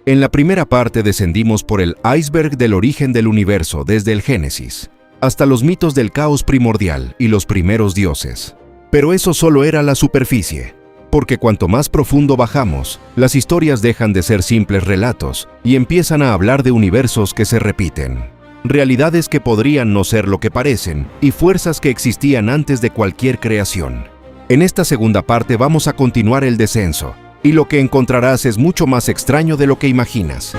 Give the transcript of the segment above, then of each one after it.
En la primera parte descendimos por el iceberg del origen del universo desde el Génesis, hasta los mitos del caos primordial y los primeros dioses. Pero eso solo era la superficie, porque cuanto más profundo bajamos, las historias dejan de ser simples relatos y empiezan a hablar de universos que se repiten, realidades que podrían no ser lo que parecen y fuerzas que existían antes de cualquier creación. En esta segunda parte vamos a continuar el descenso, y lo que encontrarás es mucho más extraño de lo que imaginas.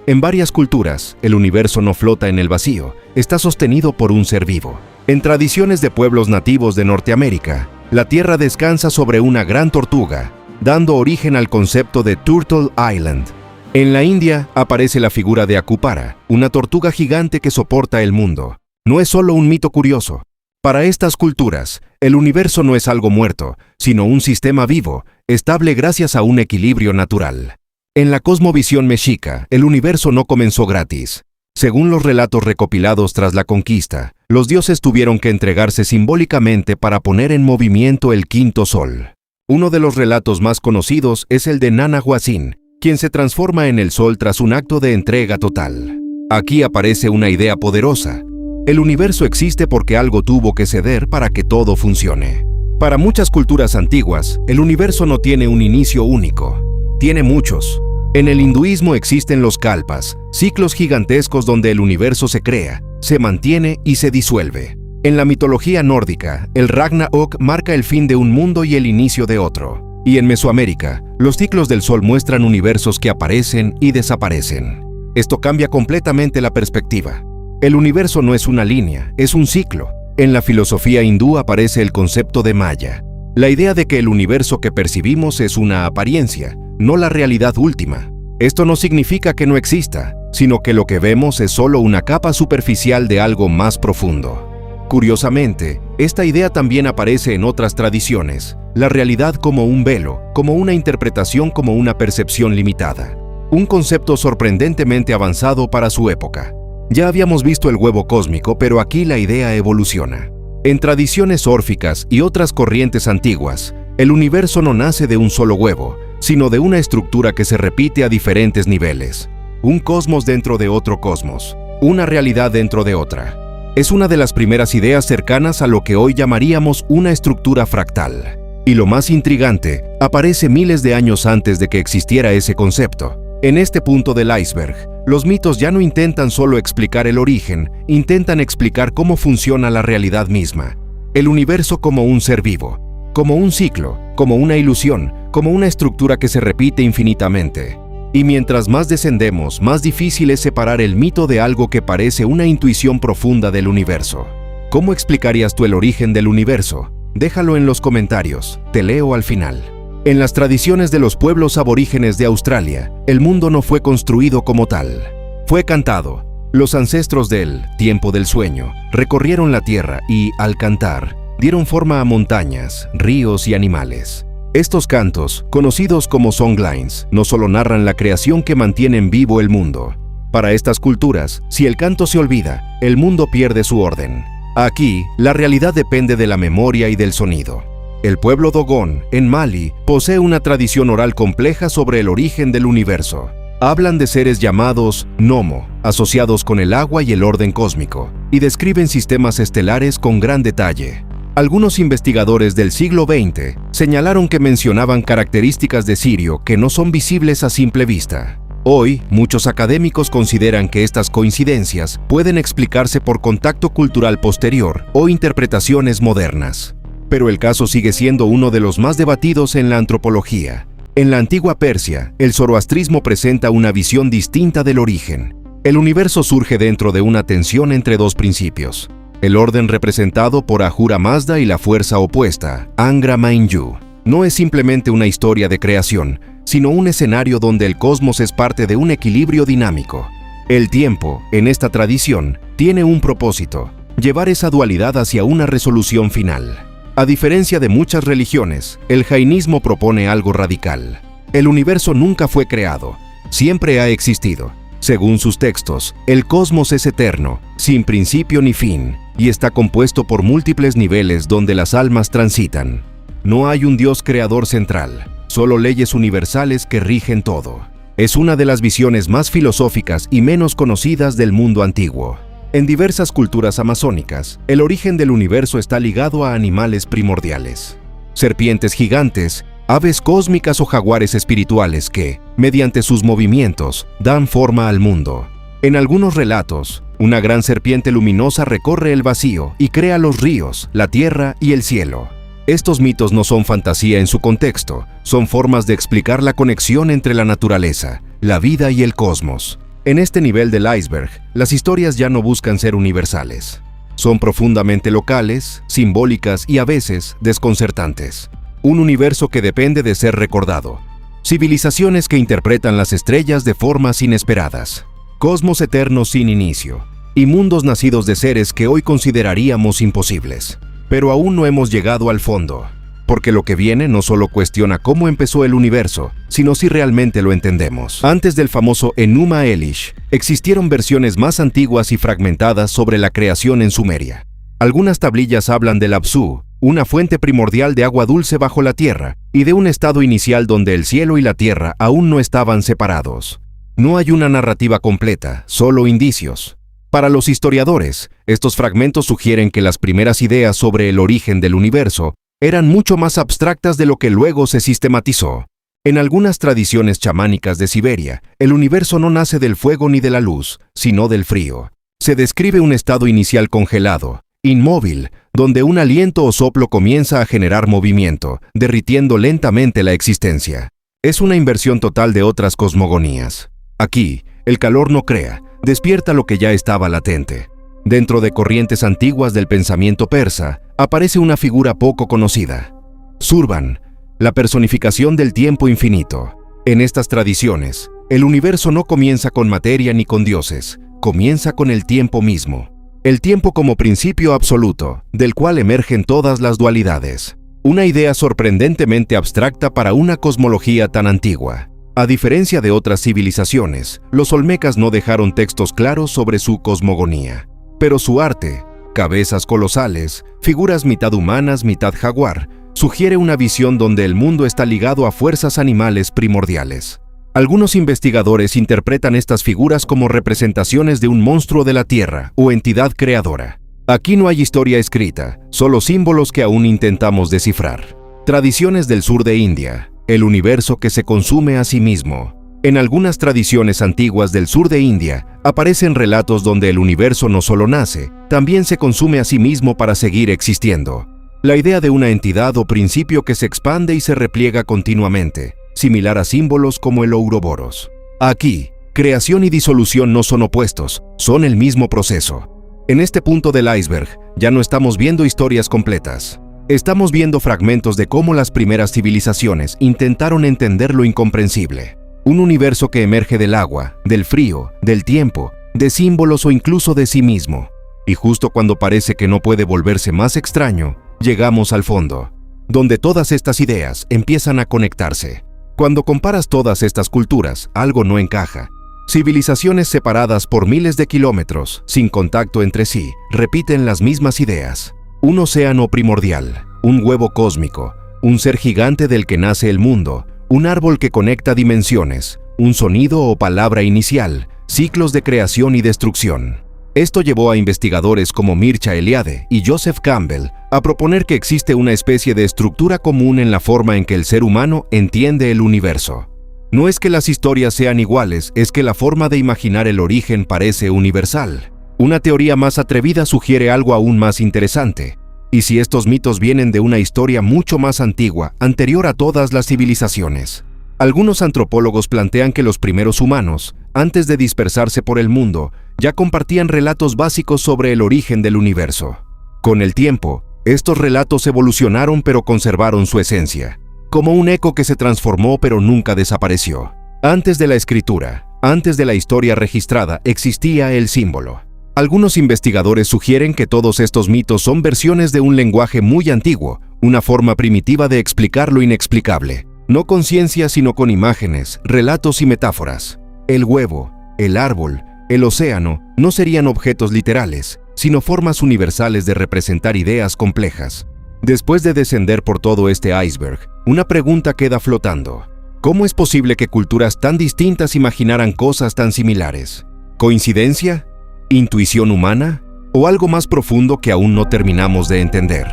En varias culturas, el universo no flota en el vacío, está sostenido por un ser vivo. En tradiciones de pueblos nativos de Norteamérica, la Tierra descansa sobre una gran tortuga, dando origen al concepto de Turtle Island. En la India aparece la figura de Akupara, una tortuga gigante que soporta el mundo. No es solo un mito curioso. Para estas culturas, el universo no es algo muerto, sino un sistema vivo, estable gracias a un equilibrio natural. En la cosmovisión mexica, el universo no comenzó gratis. Según los relatos recopilados tras la conquista, los dioses tuvieron que entregarse simbólicamente para poner en movimiento el quinto sol. Uno de los relatos más conocidos es el de Nana Huatzin, quien se transforma en el sol tras un acto de entrega total. Aquí aparece una idea poderosa. El universo existe porque algo tuvo que ceder para que todo funcione. Para muchas culturas antiguas, el universo no tiene un inicio único. Tiene muchos. En el hinduismo existen los kalpas, ciclos gigantescos donde el universo se crea, se mantiene y se disuelve. En la mitología nórdica, el Ragnarök marca el fin de un mundo y el inicio de otro. Y en Mesoamérica, los ciclos del sol muestran universos que aparecen y desaparecen. Esto cambia completamente la perspectiva. El universo no es una línea, es un ciclo. En la filosofía hindú aparece el concepto de Maya, la idea de que el universo que percibimos es una apariencia, no la realidad última. Esto no significa que no exista, sino que lo que vemos es solo una capa superficial de algo más profundo. Curiosamente, esta idea también aparece en otras tradiciones, la realidad como un velo, como una interpretación, como una percepción limitada. Un concepto sorprendentemente avanzado para su época. Ya habíamos visto el huevo cósmico, pero aquí la idea evoluciona. En tradiciones órficas y otras corrientes antiguas, el universo no nace de un solo huevo, sino de una estructura que se repite a diferentes niveles. Un cosmos dentro de otro cosmos, una realidad dentro de otra. Es una de las primeras ideas cercanas a lo que hoy llamaríamos una estructura fractal. Y lo más intrigante, aparece miles de años antes de que existiera ese concepto. En este punto del iceberg, los mitos ya no intentan solo explicar el origen, intentan explicar cómo funciona la realidad misma. El universo como un ser vivo, como un ciclo, como una ilusión, como una estructura que se repite infinitamente. Y mientras más descendemos, más difícil es separar el mito de algo que parece una intuición profunda del universo. ¿Cómo explicarías tú el origen del universo? Déjalo en los comentarios, te leo al final. En las tradiciones de los pueblos aborígenes de Australia, el mundo no fue construido como tal. Fue cantado. Los ancestros del tiempo del sueño recorrieron la tierra y, al cantar, dieron forma a montañas, ríos y animales. Estos cantos, conocidos como songlines, no solo narran la creación que mantienen vivo el mundo. Para estas culturas, si el canto se olvida, el mundo pierde su orden. Aquí, la realidad depende de la memoria y del sonido. El pueblo Dogon, en Mali, posee una tradición oral compleja sobre el origen del universo. Hablan de seres llamados Nomo, asociados con el agua y el orden cósmico, y describen sistemas estelares con gran detalle. Algunos investigadores del siglo XX señalaron que mencionaban características de Sirio que no son visibles a simple vista. Hoy, muchos académicos consideran que estas coincidencias pueden explicarse por contacto cultural posterior o interpretaciones modernas. Pero el caso sigue siendo uno de los más debatidos en la antropología. En la antigua Persia, el zoroastrismo presenta una visión distinta del origen. El universo surge dentro de una tensión entre dos principios. El orden representado por Ahura Mazda y la fuerza opuesta, Angra Mainyu. No es simplemente una historia de creación, sino un escenario donde el cosmos es parte de un equilibrio dinámico. El tiempo, en esta tradición, tiene un propósito: llevar esa dualidad hacia una resolución final. A diferencia de muchas religiones, el jainismo propone algo radical. El universo nunca fue creado, siempre ha existido. Según sus textos, el cosmos es eterno, sin principio ni fin, y está compuesto por múltiples niveles donde las almas transitan. No hay un Dios creador central, solo leyes universales que rigen todo. Es una de las visiones más filosóficas y menos conocidas del mundo antiguo. En diversas culturas amazónicas, el origen del universo está ligado a animales primordiales. Serpientes gigantes, aves cósmicas o jaguares espirituales que, mediante sus movimientos, dan forma al mundo. En algunos relatos, una gran serpiente luminosa recorre el vacío y crea los ríos, la tierra y el cielo. Estos mitos no son fantasía en su contexto, son formas de explicar la conexión entre la naturaleza, la vida y el cosmos. En este nivel del iceberg, las historias ya no buscan ser universales. Son profundamente locales, simbólicas y a veces desconcertantes. Un universo que depende de ser recordado. Civilizaciones que interpretan las estrellas de formas inesperadas. Cosmos eternos sin inicio. Y mundos nacidos de seres que hoy consideraríamos imposibles. Pero aún no hemos llegado al fondo, porque lo que viene no solo cuestiona cómo empezó el universo, sino si realmente lo entendemos. Antes del famoso Enuma Elish, existieron versiones más antiguas y fragmentadas sobre la creación en Sumeria. Algunas tablillas hablan del Apsu, una fuente primordial de agua dulce bajo la tierra, y de un estado inicial donde el cielo y la tierra aún no estaban separados. No hay una narrativa completa, solo indicios. Para los historiadores, estos fragmentos sugieren que las primeras ideas sobre el origen del universo eran mucho más abstractas de lo que luego se sistematizó. En algunas tradiciones chamánicas de Siberia, el universo no nace del fuego ni de la luz, sino del frío. Se describe un estado inicial congelado, inmóvil, donde un aliento o soplo comienza a generar movimiento, derritiendo lentamente la existencia. Es una inversión total de otras cosmogonías. Aquí, el calor no crea, despierta lo que ya estaba latente. Dentro de corrientes antiguas del pensamiento persa, aparece una figura poco conocida. Surban, la personificación del tiempo infinito. En estas tradiciones, el universo no comienza con materia ni con dioses, comienza con el tiempo mismo. El tiempo como principio absoluto, del cual emergen todas las dualidades. Una idea sorprendentemente abstracta para una cosmología tan antigua. A diferencia de otras civilizaciones, los olmecas no dejaron textos claros sobre su cosmogonía. Pero su arte, cabezas colosales, figuras mitad humanas, mitad jaguar, sugiere una visión donde el mundo está ligado a fuerzas animales primordiales. Algunos investigadores interpretan estas figuras como representaciones de un monstruo de la tierra o entidad creadora. Aquí no hay historia escrita, solo símbolos que aún intentamos descifrar. Tradiciones del sur de India. El universo que se consume a sí mismo. En algunas tradiciones antiguas del sur de India, aparecen relatos donde el universo no solo nace, también se consume a sí mismo para seguir existiendo. La idea de una entidad o principio que se expande y se repliega continuamente, similar a símbolos como el Ouroboros. Aquí, creación y disolución no son opuestos, son el mismo proceso. En este punto del iceberg, ya no estamos viendo historias completas. Estamos viendo fragmentos de cómo las primeras civilizaciones intentaron entender lo incomprensible. Un universo que emerge del agua, del frío, del tiempo, de símbolos o incluso de sí mismo. Y justo cuando parece que no puede volverse más extraño, llegamos al fondo, donde todas estas ideas empiezan a conectarse. Cuando comparas todas estas culturas, algo no encaja. Civilizaciones separadas por miles de kilómetros, sin contacto entre sí, repiten las mismas ideas. Un océano primordial, un huevo cósmico, un ser gigante del que nace el mundo, un árbol que conecta dimensiones, un sonido o palabra inicial, ciclos de creación y destrucción. Esto llevó a investigadores como Mircea Eliade y Joseph Campbell a proponer que existe una especie de estructura común en la forma en que el ser humano entiende el universo. No es que las historias sean iguales, es que la forma de imaginar el origen parece universal. Una teoría más atrevida sugiere algo aún más interesante. ¿Y si estos mitos vienen de una historia mucho más antigua, anterior a todas las civilizaciones? Algunos antropólogos plantean que los primeros humanos, antes de dispersarse por el mundo, ya compartían relatos básicos sobre el origen del universo. Con el tiempo, estos relatos evolucionaron pero conservaron su esencia, como un eco que se transformó pero nunca desapareció. Antes de la escritura, antes de la historia registrada, existía el símbolo. Algunos investigadores sugieren que todos estos mitos son versiones de un lenguaje muy antiguo, una forma primitiva de explicar lo inexplicable, no con ciencia sino con imágenes, relatos y metáforas. El huevo, el árbol, el océano no serían objetos literales, sino formas universales de representar ideas complejas. Después de descender por todo este iceberg, una pregunta queda flotando. ¿Cómo es posible que culturas tan distintas imaginaran cosas tan similares? ¿Coincidencia? ¿Intuición humana? ¿O algo más profundo que aún no terminamos de entender?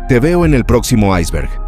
Te veo en el próximo iceberg.